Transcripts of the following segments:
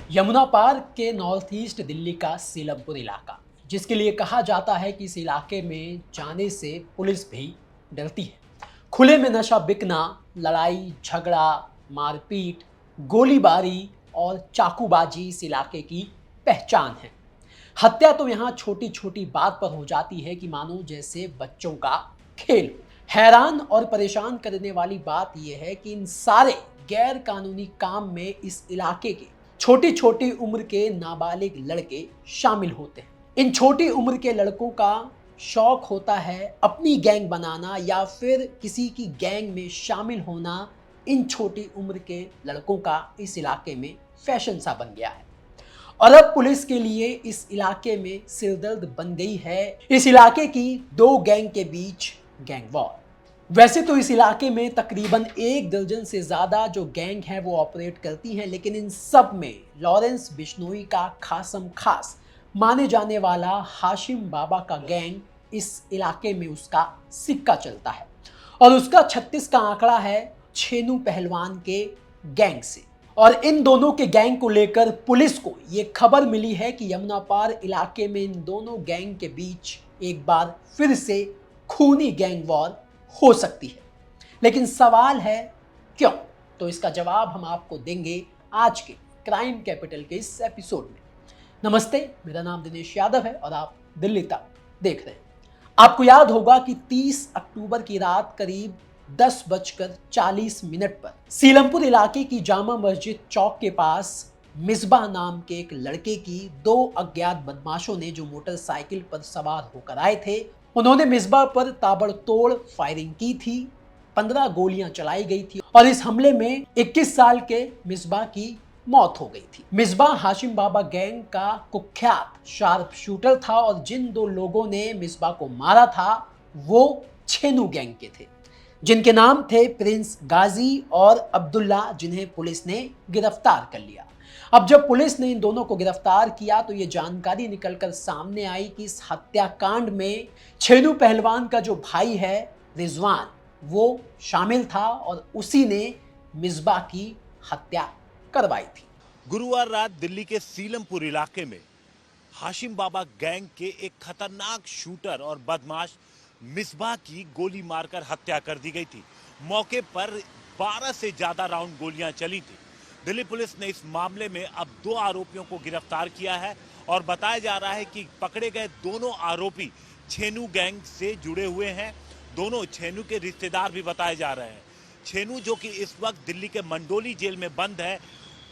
यमुना पार के north east Delhi का सीलमपुर इलाका, जिसके लिए कहा जाता है कि इस इलाके में जाने से पुलिस भी डरती है। खुले में नशा बिकना, लड़ाई झगड़ा, मारपीट, गोलीबारी और चाकूबाजी इस इलाके की पहचान है। हत्या तो यहाँ छोटी छोटी बात पर हो जाती है कि मानो जैसे बच्चों का खेल हो। हैरान और परेशान करने वाली बात यह है कि इन सारे गैर कानूनी काम में इस इलाके के छोटी छोटी उम्र के नाबालिग लड़के शामिल होते हैं। इन छोटी उम्र के लड़कों का शौक होता है अपनी गैंग बनाना या फिर किसी की गैंग में शामिल होना। इन छोटी उम्र के लड़कों का इस इलाके में फैशन सा बन गया है और अब पुलिस के लिए इस इलाके में सिरदर्द बन गई है इस इलाके की दो गैंग के बीच गैंग वॉर। वैसे तो इस इलाके में तकरीबन 1 दर्जन से ज़्यादा जो गैंग हैं वो ऑपरेट करती हैं, लेकिन इन सब में लॉरेंस बिश्नोई का खासम खास माने जाने वाला हाशिम बाबा का गैंग इस इलाके में उसका सिक्का चलता है और उसका 36 का आंकड़ा है छेनू पहलवान के गैंग से। और इन दोनों के गैंग को लेकर पुलिस को ये खबर मिली है कि यमुना पार इलाके में इन दोनों गैंग के बीच एक बार फिर से खूनी गैंग वॉर हो सकती है। लेकिन सवाल है क्यों? तो इसका जवाब हम आपको देंगे आज के क्राइम कैपिटल के इस एपिसोड में। नमस्ते, मेरा नाम दिनेश यादव है और आप दिल्ली तक देख रहे हैं। आपको याद होगा कि 30 अक्टूबर की रात करीब 10:40 पर सीलमपुर इलाके की जामा मस्जिद चौक के पास मिसबाह नाम के एक लड़के की दो अज्ञात बदमाशों ने, जो मोटरसाइकिल पर सवार होकर आए थे, उन्होंने मिसबाह पर ताबड़तोड़ फायरिंग की थी। 15 गोलियां चलाई गई थी और इस हमले में 21 साल के मिसबाह की मौत हो गई थी। मिसबाह हाशिम बाबा गैंग का कुख्यात शार्प शूटर था और जिन दो लोगों ने मिसबाह को मारा था वो छेनू गैंग के थे, जिनके नाम थे प्रिंस गाजी और अब्दुल्ला, जिन्हें पुलिस ने गिरफ्तार कर लिया। अब जब पुलिस ने इन दोनों को गिरफ्तार किया तो ये जानकारी निकलकर सामने आई कि इस हत्याकांड में छेनू पहलवान का जो भाई है रिजवान, वो शामिल था और उसी ने मिसबाह की हत्या करवाई थी। गुरुवार रात दिल्ली के सीलमपुर इलाके में हाशिम बाबा गैंग के एक खतरनाक शूटर और बदमाश मिसबाह की गोली मारकर हत्या कर दी गई थी। मौके पर 12 से ज्यादा राउंड गोलियां चली थी। दिल्ली पुलिस ने इस मामले में अब 2 आरोपियों को गिरफ्तार किया है और बताया जा रहा है कि पकड़े गए दोनों आरोपी छेनू गैंग से जुड़े हुए हैं। दोनों छेनू के रिश्तेदार भी बताए जा रहे हैं। छेनू, जो कि इस वक्त दिल्ली के मंडोली जेल में बंद है,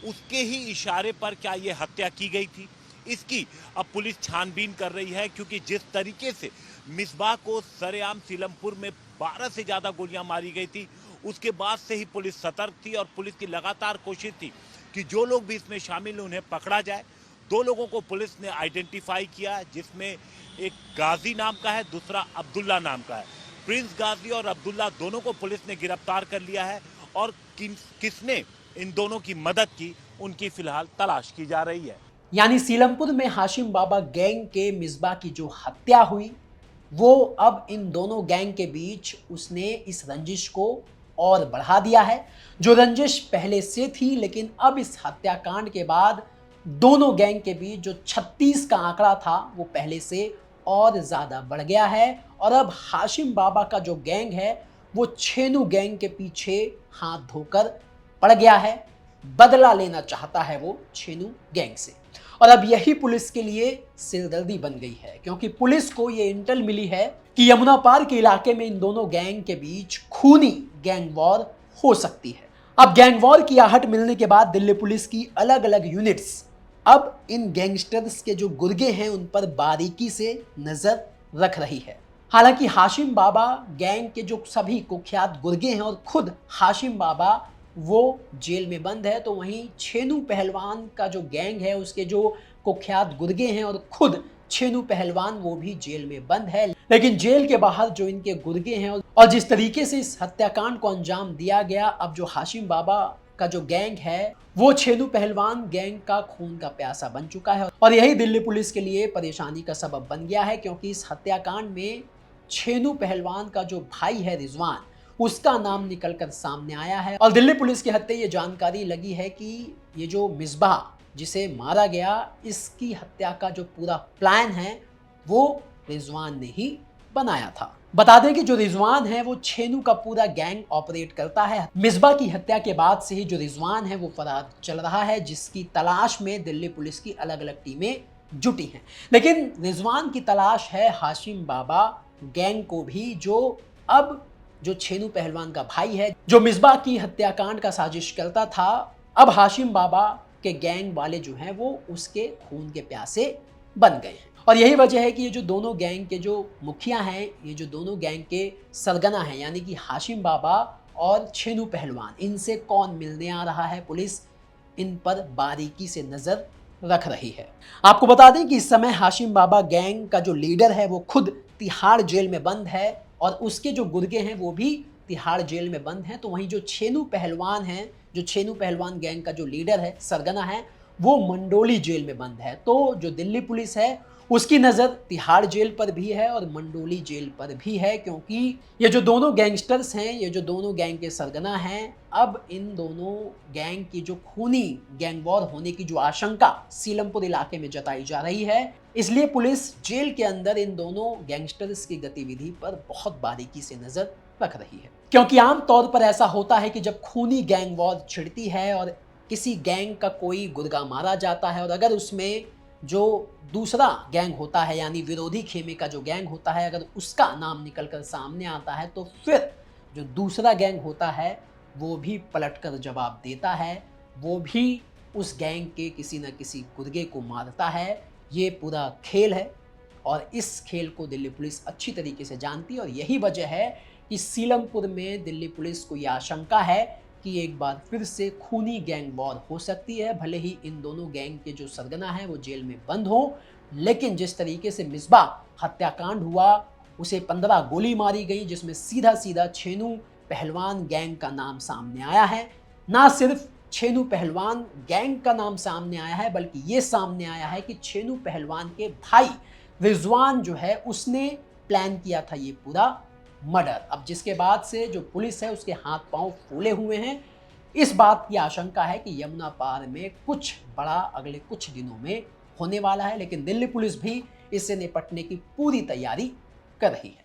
उसके ही इशारे पर क्या ये हत्या की गई थी, इसकी अब पुलिस छानबीन कर रही है। क्योंकि जिस तरीके से मिसबाह को सरेआम सीलमपुर में 12 से ज्यादा गोलियां मारी गई थी, उसके बाद से ही पुलिस सतर्क थी और पुलिस की लगातार कोशिश थी कि जो लोग भी इसमें शामिल उन्हें पकड़ा जाए। 2 लोगों को पुलिस ने आइडेंटिफाई किया, जिसमें एक गाजी नाम का है, दूसरा अब्दुल्ला नाम का है। प्रिंस गाजी और अब्दुल्ला दोनों को पुलिस ने गिरफ्तार कर लिया है और किसने इन दोनों की मदद की, उनकी फिलहाल तलाश की जा रही है। यानी सीलमपुर में हाशिम बाबा गैंग के मिसबाह की जो हत्या हुई, वो अब इन दोनों गैंग के बीच उसने इस रंजिश को और बढ़ा दिया है, जो रंजिश पहले से थी। लेकिन अब इस हत्याकांड के बाद दोनों गैंग के बीच जो 36 का आंकड़ा था वो पहले से और ज़्यादा बढ़ गया है और अब हाशिम बाबा का जो गैंग है वो छेनू गैंग के पीछे हाथ धोकर पड़ गया है। बदला लेना चाहता है वो छेनू गैंग से और अब यही पुलिस के लिए सिरदर्दी बन गई है, क्योंकि पुलिस को ये इंटेल मिली है कि यमुना पार के इलाके में इन दोनों गैंग के बीच खूनी गैंग वॉर हो सकती है। अब गैंग वॉर की आहट मिलने के बाद दिल्ली पुलिस की अलग अलग यूनिट्स अब इन गैंगस्टर्स के जो गुर्गे हैं उन पर बारीकी से नजर रख रही है। हालांकि हाशिम बाबा गैंग के जो सभी कुख्यात गुर्गे हैं और खुद हाशिम बाबा वो जेल में बंद है, तो वहीं छेनू पहलवान का जो गैंग है उसके जो कुख्यात गुर्गे हैं और खुद छेनू पहलवान वो भी जेल में बंद है। लेकिन जेल के बाहर जो इनके गुर्गे हैं और जिस तरीके से इस हत्याकांड को अंजाम दिया गया, अब जो हाशिम बाबा का जो गैंग है वो छेनू पहलवान गैंग का खून का प्यासा बन चुका है और यही दिल्ली पुलिस के लिए परेशानी का सबब बन गया है, क्योंकि इस हत्याकांड में छेनू पहलवान का जो भाई है रिजवान, उसका नाम निकलकर सामने आया है। और दिल्ली पुलिस के हत्थे ये जानकारी लगी है कि ये जो मिसबाह जिसे मारा गया, इसकी हत्या का जो पूरा प्लान है वो रिजवान ने ही बनाया था। बता दें कि जो रिजवान है वो छेनू का पूरा गैंग ऑपरेट करता है। मिसबा की हत्या के बाद से ही जो रिजवान है वो फरार चल रहा है, जिसकी तलाश में दिल्ली पुलिस की अलग अलग टीमें जुटी हैं। लेकिन रिजवान की तलाश है हाशिम बाबा गैंग को भी, जो अब जो छेनू पहलवान का भाई है, जो मिसबा की हत्याकांड का साजिश करता था, अब हाशिम बाबा के गैंग वाले जो हैं वो उसके खून के प्यासे बन गए हैं। और यही वजह है कि ये जो दोनों गैंग के जो मुखिया हैं, ये जो दोनों गैंग के सरगना हैं, यानी कि हाशिम बाबा और छेनू पहलवान, इनसे कौन मिलने आ रहा है, पुलिस इन पर बारीकी से नजर रख रही है। आपको बता दें कि इस समय हाशिम बाबा गैंग का जो लीडर है वो खुद तिहाड़ जेल में बंद है और उसके जो गुर्गे हैं वो भी तिहाड़ जेल में बंद हैं। तो वहीं जो छेनू पहलवान हैं, जो छेनू पहलवान गैंग का जो लीडर है, सरगना है, वो मंडोली जेल में बंद है। तो जो दिल्ली पुलिस है उसकी नज़र तिहाड़ जेल पर भी है और मंडोली जेल पर भी है, क्योंकि ये जो दोनों गैंगस्टर्स हैं, ये जो दोनों गैंग के सरगना हैं, अब इन दोनों गैंग की जो खूनी गैंग वॉर होने की जो आशंका सीलमपुर इलाके में जताई जा रही है, इसलिए पुलिस जेल के अंदर इन दोनों गैंगस्टर्स की गतिविधि पर बहुत बारीकी से नजर रख रही है। क्योंकि आमतौर पर ऐसा होता है कि जब खूनी गैंग वॉर छिड़ती है और किसी गैंग का कोई गुर्गा मारा जाता है और अगर उसमें जो दूसरा गैंग होता है, यानी विरोधी खेमे का जो गैंग होता है, अगर उसका नाम निकलकर सामने आता है तो फिर जो दूसरा गैंग होता है वो भी पलटकर जवाब देता है, वो भी उस गैंग के किसी न किसी गुर्गे को मारता है। ये पूरा खेल है और इस खेल को दिल्ली पुलिस अच्छी तरीके से जानती है और यही वजह है कि सीलमपुर में दिल्ली पुलिस को यह आशंका है कि एक बार फिर से खूनी गैंग वॉर हो सकती है। भले ही इन दोनों गैंग के जो सरगना हैं वो जेल में बंद हो, लेकिन जिस तरीके से मिसबा हत्याकांड हुआ, उसे 15 गोली मारी गई, जिसमें सीधा सीधा छेनू पहलवान गैंग का नाम सामने आया है। ना सिर्फ छेनू पहलवान गैंग का नाम सामने आया है, बल्कि ये सामने आया है कि छेनू पहलवान के भाई रिजवान जो है उसने प्लान किया था ये पूरा मर्डर। अब जिसके बाद से जो पुलिस है उसके हाथ पांव फूले हुए हैं। इस बात की आशंका है कि यमुना पार में कुछ बड़ा अगले कुछ दिनों में होने वाला है, लेकिन दिल्ली पुलिस भी इससे निपटने की पूरी तैयारी कर रही है।